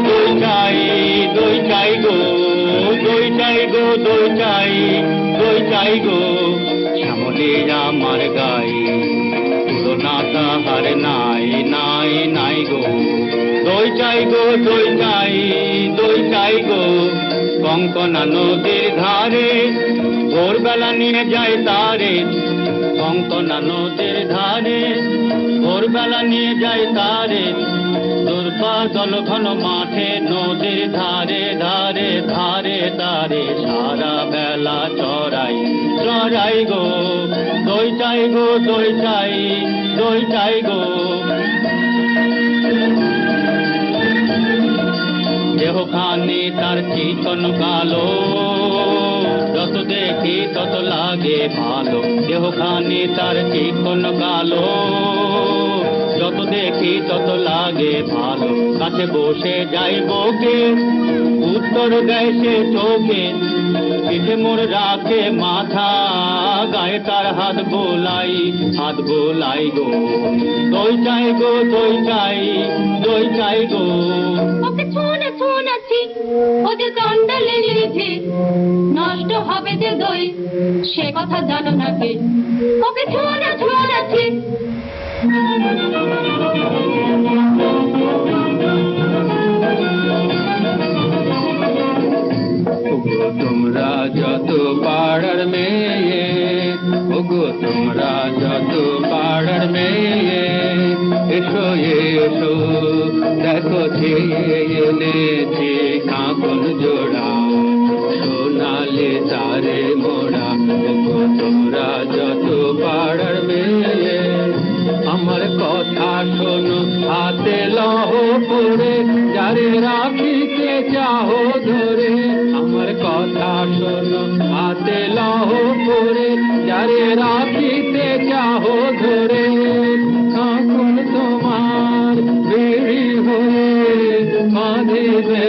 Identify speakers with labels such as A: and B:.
A: দই চাই, দই চাই গো, দই চাই গো, দই চাই, দই চাই গো, শ্যামলে আমার গাই, তুলনা তাহার নাই, নাই, নাই গো। দই চাই গো, দই চাই, দই চাই গো, কঙ্কনা নদীর ধারে ভোরবেলা নিয়ে যায় তারে, কঙ্কনা নদীর ধারে ভোরবেলা নিয়ে যায় তারে, দুর্বা জল ঘন মাঠে নদীর ধারে ধারে ধারে ধারে সারা বেলা চড়াই, চড়াই গো। দই চাই গো, দই চাই, দই চাই গো। দেহখানি তার চিকন কালো, যত দেখি তত লাগে ভালো। দেহখানি তার চিকন কালো, যত দেখি তত লাগে ভালো। কাছে বসে যাইব কে, উত্তর দেয় সে চোখে, পিঠে মোর রাখে মাথা, গায়ে তার হাত বোলাই, হাত বোলাই গো। দই চাই গো, দই চাই, দই চাই গো।
B: ওকে ছুঁনে ছুঁনেছি, ও যে দণ্ড লেগেছে, নষ্ট হবে যে দই, সে কথা জানো না কে? ওকে ছুঁনে ছুঁনেছি।
A: তোমরা যত পাড়ার মেয়ে, ওগো তোমরা যত পাড়ার মেয়ে, এসো এসো দেখো এনেছি কাঁকন জোড়া, সোনালে তারে মোড়া। ওগো তোমরা যত পাড়ার মেয়ে, আমার কথা শোনো হাতে লহ পড়ে, যারে রাখিতে চাহো ধরে। আমার কথা শোনো হাতে লহ পড়ে, যারে রাখিতে চাহো ধরে। কাঁকন তোমার বেড়ি হয়ে বাঁধিবে